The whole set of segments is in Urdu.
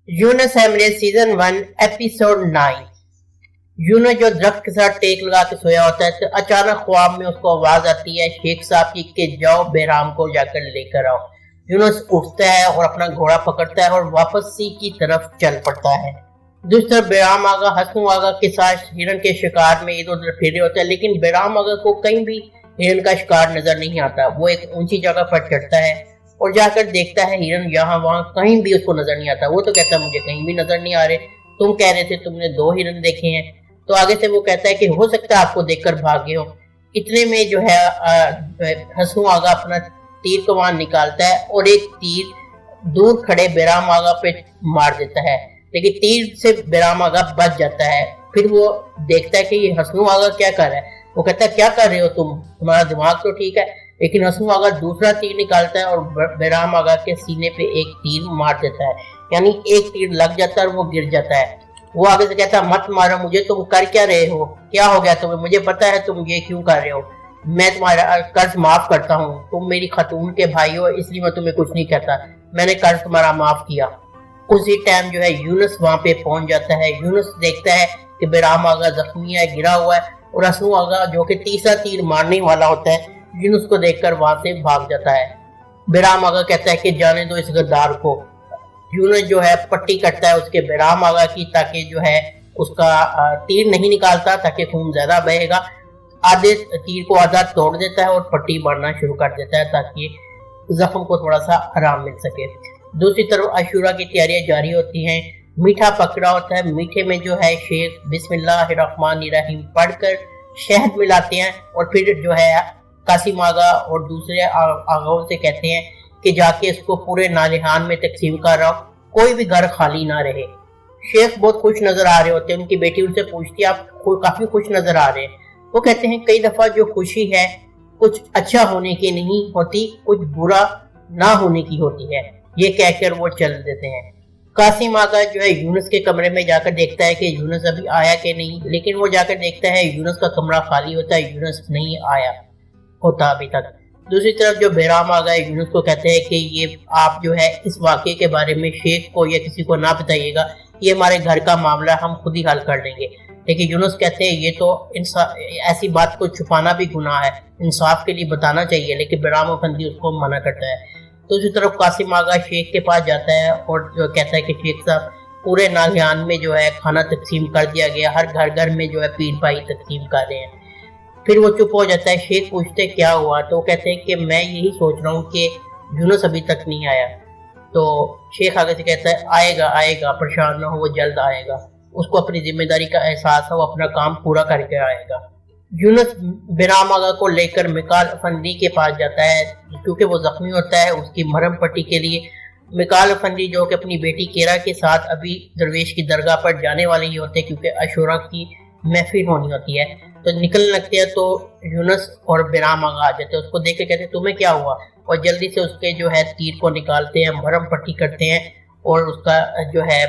یونس ایمرے سیزن 1 ایپیسوڈ 9۔ یونس جو درخت کے ساتھ ٹیک لگا کے سویا ہوتا ہے تو اچانک خواب میں اس کو آواز آتی ہے شیخ صاحب کی کہ جاؤ بہرام کو جا کر لے کر آؤ۔ یونس اٹھتا ہے اور اپنا گھوڑا پکڑتا ہے اور واپس سی کی طرف چل پڑتا ہے۔ دوسری طرف بہرام آغا ہسنو آغا کے ساتھ ہرن کے شکار میں ادھر ادھر پھر رہے ہوتا ہے، لیکن بہرام آغا کو کہیں بھی ہرن کا شکار نظر نہیں آتا۔ وہ ایک اونچی جگہ پر چڑھتا ہے اور جا کر دیکھتا ہے ہرن یہاں وہاں کہیں بھی اس کو نظر نہیں آتا۔ وہ تو کہتا ہے مجھے کہیں بھی نظر نہیں آ رہے، تم کہہ رہے تھے تم نے 2 ہرن دیکھے ہیں۔ تو آگے سے وہ کہتا ہے کہ ہو سکتا ہے آپ کو دیکھ کر بھاگے ہو۔ اتنے میں جو ہے ہسنو آغا اپنا تیر کمان نکالتا ہے اور ایک تیر دور کھڑے بہرام آغا پہ مار دیتا ہے، لیکن تیر سے بہرام آغا بچ جاتا ہے۔ پھر وہ دیکھتا ہے کہ یہ ہسنو آغا کیا کر رہا ہے۔ وہ کہتا ہے کیا کر رہے ہو تمہارا دماغ تو ٹھیک ہے، لیکن ہسنو آغا دوسرا تیر نکالتا ہے اور بہرام آغا کے سینے پہ ایک تیر مار دیتا ہے، یعنی ایک تیر لگ جاتا ہے اور وہ گر جاتا ہے۔ وہ آگے سے کہتا ہے مت مارو مجھے، تم کر کیا رہے ہو، کیا ہو گیا تمہیں، مجھے پتا ہے تم یہ کیوں کر رہے ہو، میں تمہارا قرض معاف کرتا ہوں، تم میری خاتون کے بھائی ہو اس لیے میں تمہیں کچھ نہیں کہتا، میں نے قرض تمہارا معاف کیا۔ اسی ٹائم جو ہے یونس وہاں پہ پہنچ جاتا ہے۔ یونس دیکھتا ہے کہ بہرام آغا زخمی ہے، گرا ہوا ہے، اور ہسنو آغا جو کہ تیسرا تیر مارنے والا ہوتا ہے یونس کو دیکھ کر وہاں سے بھاگ جاتا ہے۔ بہرام آغا کہتا ہے کہ جانے دو اس غدار کو۔ یونس جو ہے پٹی کرتا ہے اس کے بہرام آغا کی، تاکہ جو ہے اس کا تیر نہیں نکالتا تاکہ خون زیادہ بہے گا۔ آدھے تیر کو آدھا توڑ دیتا ہے اور پٹی مارنا شروع کر دیتا ہے تاکہ زخم کو تھوڑا سا آرام مل سکے۔ دوسری طرف عاشورہ کی تیاریاں جاری ہوتی ہیں۔ میٹھا پکڑا ہوتا ہے، میٹھے میں جو ہے شیخ بسم اللہ الرحمن الرحیم پڑھ کر شہد ملاتے ہیں اور پھر جو ہے قاسم آغا اور دوسرے آغاؤں سے کہتے ہیں کہ جا کے اس کو پورے نالہان میں تقسیم کر رہا ہو، کوئی بھی گھر خالی نہ رہے۔ شیخ بہت خوش نظر آ رہے ہوتے ہیں، ان کی بیٹی ان سے پوچھتی ہے آپ کافی خوش نظر آ رہے ہیں۔ وہ کہتے ہیں کئی دفعہ جو خوشی ہے کچھ اچھا ہونے کی نہیں ہوتی، کچھ برا نہ ہونے کی ہوتی ہے، یہ کہہ کر وہ چل دیتے ہیں۔ قاسم آغا جو ہے یونس کے کمرے میں جا کر دیکھتا ہے کہ یونس ابھی آیا کہ نہیں، لیکن وہ جا کر دیکھتا ہے یونس کا کمرہ خالی ہوتا ہے، یونس نہیں آیا ہوتا ابھی تک۔ دوسری طرف جو بہرام آغا ہے یونس کو کہتے ہیں کہ یہ آپ جو ہے اس واقعے کے بارے میں شیخ کو یا کسی کو نہ بتائیے گا، یہ ہمارے گھر کا معاملہ ہم خود ہی حل کر لیں گے۔ لیکن یونس کہتے ہیں یہ تو ایسی بات کو چھپانا بھی گناہ ہے، انصاف کے لیے بتانا چاہیے، لیکن بہرام افندی اس کو منع کرتا ہے۔ دوسری طرف قاسم آغا شیخ کے پاس جاتا ہے اور جو کہتا ہے کہ شیخ صاحب پورے نالہان میں جو ہے کھانا تقسیم کر دیا گیا، ہر گھر گھر میں جو ہے پیر بھائی تقسیم کر رہے ہیں۔ پھر وہ چپ ہو جاتا ہے۔ شیخ پوچھتے کیا ہوا، تو وہ کہتے ہیں کہ میں یہی سوچ رہا ہوں کہ یونس ابھی تک نہیں آیا۔ تو شیخ آگے سے کہتا ہے آئے گا پریشان نہ ہو، وہ جلد آئے گا، اس کو اپنی ذمہ داری کا احساس ہے، وہ اپنا کام پورا کر کے آئے گا۔ یونس بہرام آغا کو لے کر مکال افندی کے پاس جاتا ہے کیونکہ وہ زخمی ہوتا ہے، اس کی مرہم پٹی کے لیے۔ مکال افندی جو کہ اپنی بیٹی کیرا کے ساتھ ابھی درویش کی درگاہ پر جانے والے ہی ہوتے ہیں کیونکہ عاشورہ کی محفل ہونی ہوتی ہے، تو نکل لگتے ہیں تو یونس اور بہرام آغا آ جاتے ہیں۔ اس کو دیکھ کے کہتے ہیں تمہیں کیا ہوا، اور جلدی سے اس کے جو ہے تیر کو نکالتے ہیں، مرہم پٹی کرتے ہیں اور اس کا جو ہے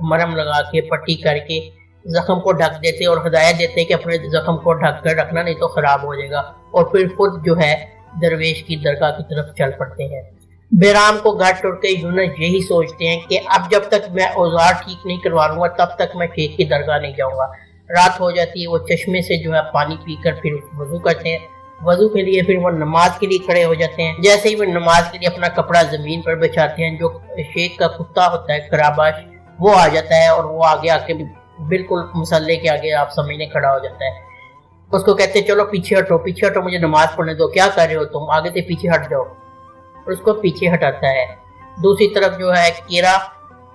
مرہم لگا کے پٹی کر کے زخم کو ڈھک دیتے ہیں اور ہدایت دیتے ہیں کہ اپنے زخم کو ڈھک کر رکھنا نہیں تو خراب ہو جائے گا، اور پھر خود جو ہے درویش کی درگاہ کی طرف چل پڑتے ہیں۔ بہرام کو گھر ٹوٹ کے یونس یہی سوچتے ہیں کہ اب جب تک میں اوزار ٹھیک نہیں کروا لوں گا تب تک میں شیخ کی درگاہ نہیں جاؤں گا۔ رات ہو جاتی ہے، وہ چشمے سے جو ہے پانی پی کر پھر وضو کرتے ہیں۔ وضو کے لیے پھر وہ نماز کے لیے کھڑے ہو جاتے ہیں۔ جیسے ہی وہ نماز کے لیے اپنا کپڑا زمین پر بچھاتے ہیں، جو شیخ کا کتا ہوتا ہے کراباش وہ آ جاتا ہے اور وہ آگے آ کے بالکل مسلح کے آگے آپ سمجھنے کھڑا ہو جاتا ہے۔ اس کو کہتے ہیں چلو پیچھے ہٹو مجھے نماز پڑھنے دو، کیا کر رہے ہو تم، آگے سے پیچھے ہٹ جاؤ، اور اس کو پیچھے ہٹاتا ہے۔ دوسری طرف جو ہے کیرا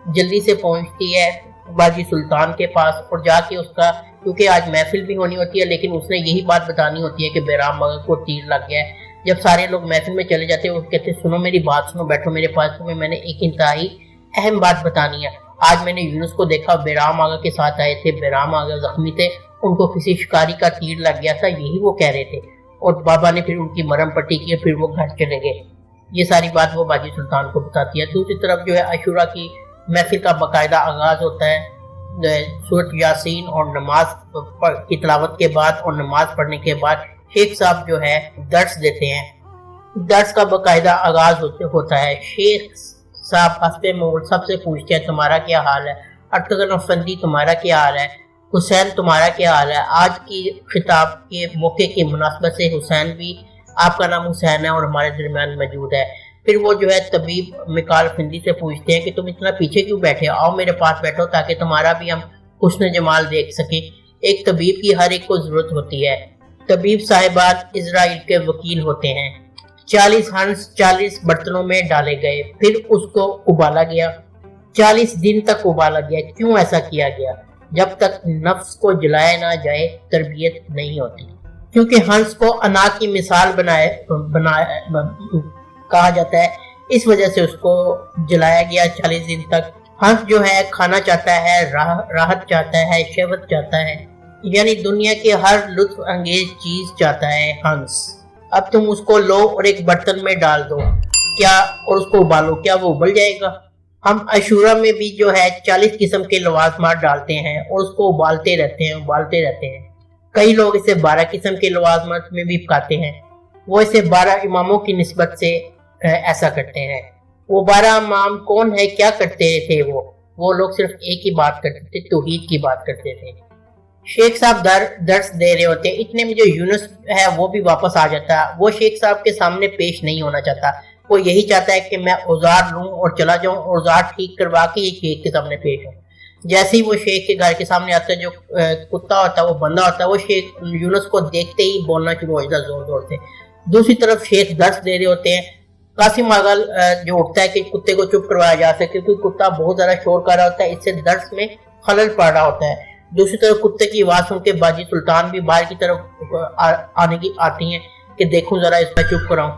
جلدی سے پہنچتی ہے باجی سلطان کے پاس اور جا کے اس کا، کیونکہ آج محفل بھی ہونی ہوتی ہے لیکن اس نے یہی بات بتانی ہوتی ہے کہ بہرام آغا کو تیر لگ گیا ہے۔ جب سارے لوگ محفل میں چلے جاتے ہیں وہ کہتے ہیں سنو میری بات سنو، بیٹھو میرے پاس، تمہیں میں نے ایک انتہائی اہم بات بتانی ہے۔ آج میں نے یونس کو دیکھا، بہرام آغا کے ساتھ آئے تھے، بہرام آغا زخمی تھے، ان کو کسی شکاری کا تیر لگ گیا تھا، یہی وہ کہہ رہے تھے، اور بابا نے پھر ان کی مرہم پٹی کی، پھر وہ گھر چلے گئے۔ یہ ساری بات وہ باجی سلطان کو بتاتی ہے۔ دوسری طرف جو ہے عاشورہ کی محفل کا باقاعدہ آغاز ہوتا ہے سورۃ یاسین اور نماز کی تلاوت کے بعد، اور نماز پڑھنے کے بعد شیخ صاحب جو ہے درس دیتے ہیں۔ درس کا باقاعدہ آغاز ہوتا ہے۔ شیخ صاحب ہنستے موڑ سب سے پوچھتے ہیں تمہارا کیا حال ہے، ارطغرل افندی تمہارا کیا حال ہے، حسین تمہارا کیا حال ہے۔ آج کی خطاب کے موقع کی مناسبت سے حسین بھی، آپ کا نام حسین ہے اور ہمارے درمیان موجود ہے۔ پھر وہ جو ہے طبیب مکال افندی سے پوچھتے ہیں کہ تم اتنا پیچھے کیوں بیٹھے، آؤ میرے پاس بیٹھو تاکہ تمہارا بھی ہم حسن جمال دیکھ سکیں۔ ایک طبیب کی ہر ایک کو ضرورت ہوتی ہے۔ طبیب صاحبان اسرائیل کے وکیل ہوتے ہیں۔ 40 ہنس 40 برتنوں میں ڈالے گئے، پھر اس کو ابالا گیا۔ 40 دن تک ابالا گیا۔ کیوں ایسا کیا گیا؟ جب تک نفس کو جلایا نہ جائے تربیت نہیں ہوتی، کیونکہ ہنس کو انا کی مثال کہا جاتا ہے، اس وجہ سے اس کو جلایا گیا 40 دن تک۔ ہنس جو ہے کھانا چاہتا ہے، راحت چاہتا ہے، شہوت چاہتا ہے، یعنی دنیا کی ہر لطف انگیز چیز چاہتا ہے ہنس۔ اب تم اس کو لو اور ایک برتن میں ڈال دو کیا، اور اس کو ابالو، کیا وہ ابل جائے گا؟ ہم عاشورہ میں بھی جو ہے 40 قسم کے لوازمات ڈالتے ہیں اور اس کو ابالتے رہتے ہیں۔ کئی لوگ اسے 12 قسم کے لوازمات میں بھی پکاتے ہیں۔ وہ اسے 12 اماموں کی نسبت سے ایسا کرتے ہیں۔ وہ 12 امام کون ہے، کیا کرتے تھے؟ وہ لوگ صرف ایک ہی بات کرتے تھے، توحید کی بات کرتے تھے۔ شیخ صاحب درس دے رہے ہوتے ہیں، اتنے میں جو یونس ہے وہ بھی واپس آ جاتا ہے۔ وہ شیخ صاحب کے سامنے پیش نہیں ہونا چاہتا، وہ یہی چاہتا ہے کہ میں اوزار لوں اور چلا جاؤں، اوزار ٹھیک کروا کے یہ شیخ کے سامنے پیش ہوں۔ جیسے ہی وہ شیخ کے گھر کے سامنے آتا ہے، جو کتا ہوتا ہے وہ بندہ ہوتا ہے، وہ شیخ یونس کو دیکھتے ہی بولنا شروع ہو جاتا ہے زور زور سے۔ دوسری طرف شیخ درس دے رہے ہوتے ہیں۔ قاسم آغا جو اٹھتا ہے کہ کتے کو چپ کروایا جا سکے، کیونکہ کتا بہت زیادہ شور کر رہا ہوتا ہے، اس سے درس میں خلل پڑ رہا ہوتا ہے۔ دوسری طرف کتے کی آواز سن کے باجی سلطان بھی باہر کی طرف آتی ہیں کہ دیکھوں ذرا اس میں چپ کراؤں۔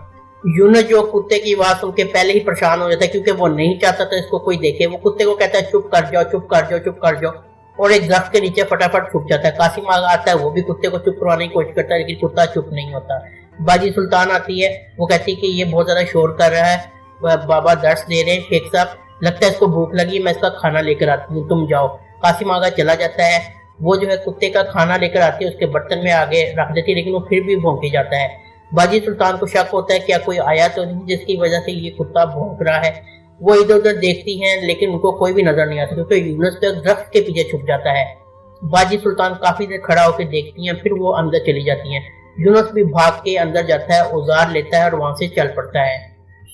یونس جو کتے کی آواز سن کے پہلے ہی پریشان ہو جاتا ہے، کیونکہ وہ نہیں چاہتا تھا اس کو کوئی دیکھے۔ وہ کتے کو کہتا ہے چپ کر جاؤ، چپ کر جاؤ، چپ کر جاؤ، اور ایک درخت کے نیچے فٹافٹ چھپ جاتا ہے۔ قاسم آغا آتا ہے، وہ بھی کتے کو چپ کروانے کی کوشش کرتا ہے، لیکن کتا چپ نہیں ہوتا۔ باجی سلطان آتی ہے، وہ کہتی ہے کہ یہ بہت زیادہ شور کر رہا ہے، بابا درس دے رہے ہیں شیخ صاحب، لگتا ہے اس کو بھوک لگی، میں اس کا کھانا لے کر آتی ہوں، تم جاؤ۔ قاسم آغا چلا جاتا ہے، وہ جو ہے کتے کا کھانا لے کر آتی ہے، اس کے برتن میں آگے رکھ دیتی ہے، لیکن وہ پھر بھی بھونکے جاتا ہے۔ باجی سلطان کو شک ہوتا ہے کیا کوئی آیا تو نہیں جس کی وجہ سے یہ کتا بھونک رہا ہے۔ وہ ادھر ادھر دیکھتی ہیں لیکن ان کو کوئی بھی نظر نہیں آتا، کیونکہ یونس تو درخت کے پیچھے چھپ جاتا ہے۔ باجی سلطان کافی دیر کھڑا ہو کے دیکھتی ہیں، پھر وہ اندر چلی جاتی ہیں۔ یونس بھی بھاگ کے اندر جاتا ہے، اوزار لیتا ہے اور وہاں سے چل پڑتا ہے۔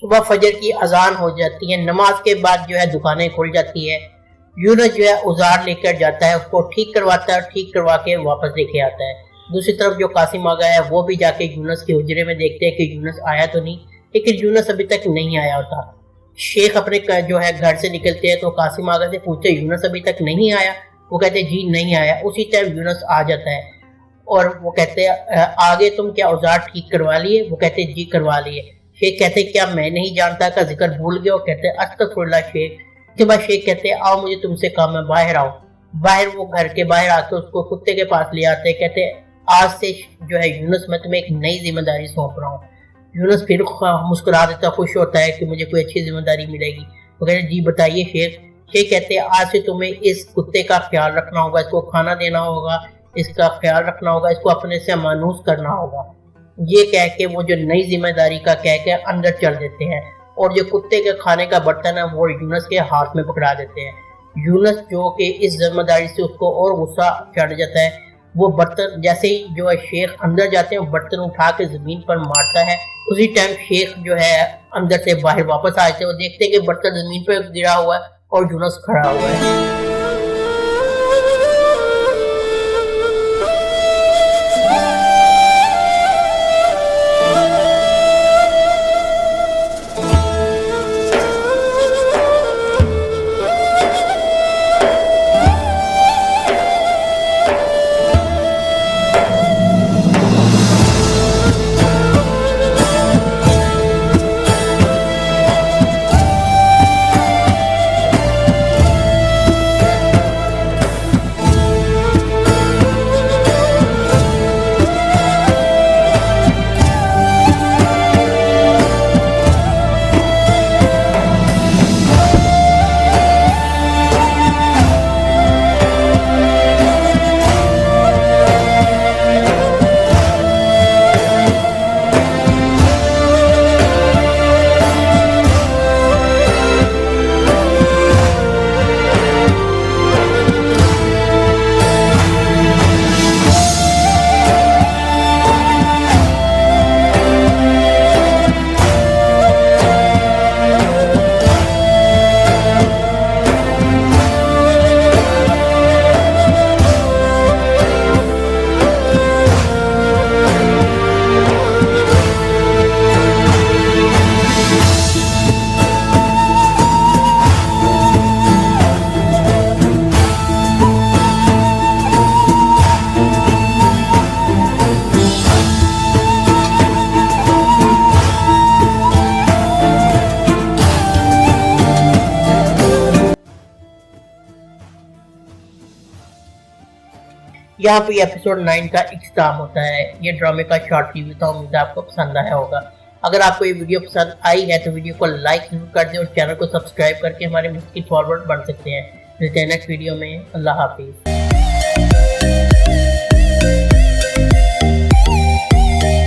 صبح فجر کی اذان ہو جاتی ہے، نماز کے بعد جو ہے دکانیں کھل جاتی ہے۔ یونس جو ہے اوزار لے کر جاتا ہے، اس کو ٹھیک کرواتا ہے اور ٹھیک کروا کے واپس لے کے آتا ہے۔ دوسری طرف جو قاسم آغا ہے وہ بھی جا کے یونس کے حجرے میں دیکھتے ہیں کہ یونس آیا تو نہیں، لیکن یونس ابھی تک نہیں آیا ہوتا۔ شیخ اپنے جو ہے گھر سے نکلتے ہیں تو قاسم آغا سے پوچھتے ہیں یونس ابھی تک نہیں آیا؟ وہ کہتے ہیں جی نہیں آیا۔ اسی ٹائم یونس آ جاتا ہے اور وہ کہتے ہیں آگے تم کیا اوزار ٹھیک کروا لیے؟ وہ کہتے ہیں جی کروا لیے۔ شیخ کہتے ہیں کیا میں نہیں جانتا کا ذکر بھول گئے؟ وہ کہتے ہیں استغفر اللہ شیخ۔ اس کے بعد شیخ کہتے ہیں آؤ مجھے تم سے کام ہے، باہر آؤ۔ باہر وہ گھر کے باہر آ کے اس کو کتے کے پاس لے آتے ہیں، کہتے ہیں آج سے جو ہے یونس میں تمہیں ایک نئی ذمہ داری سونپ رہا ہوں۔ یونس پھر مسکرا دیتا، خوش ہوتا ہے کہ مجھے کوئی اچھی ذمہ داری ملے گی۔ وہ کہتے ہیں جی بتائیے شیخ۔ شیخ کہتے ہیں آج سے تمہیں اس کتے کا خیال رکھنا ہوگا، اس کو کھانا دینا ہوگا، اس کا خیال رکھنا ہوگا، اس کو اپنے سے مانوس کرنا ہوگا۔ یہ کہہ کے وہ جو نئی ذمہ داری کا کہہ کے اندر چل دیتے ہیں، اور جو کتے کے کھانے کا برتن ہے وہ یونس کے ہاتھ میں پکڑا دیتے ہیں۔ یونس جو کہ اس ذمہ داری سے اس کو اور غصہ چڑھ جاتا ہے، وہ برتن جیسے ہی جو ہے شیخ اندر جاتے ہیں، برتن اٹھا کے زمین پر مارتا ہے۔ اسی ٹائم شیخ جو ہے اندر سے باہر واپس آ جاتے ہیں، وہ دیکھتے ہیں کہ برتن زمین پہ گرا ہوا ہے اور یونس کھڑا ہوا ہے۔ یہاں پہ ایپیسوڈ 9 کا اختتام ہوتا ہے۔ یہ ڈرامے کا شارٹ ریویو تھا، امید ہے آپ کو پسند آیا ہوگا۔ اگر آپ کو یہ ویڈیو پسند آئی ہے تو ویڈیو کو لائک ضرور کر دیں اور چینل کو سبسکرائب کر کے ہمارے مزید فارورڈ بن سکتے ہیں۔ ملتے ہیں نیکسٹ ویڈیو میں، اللہ حافظ۔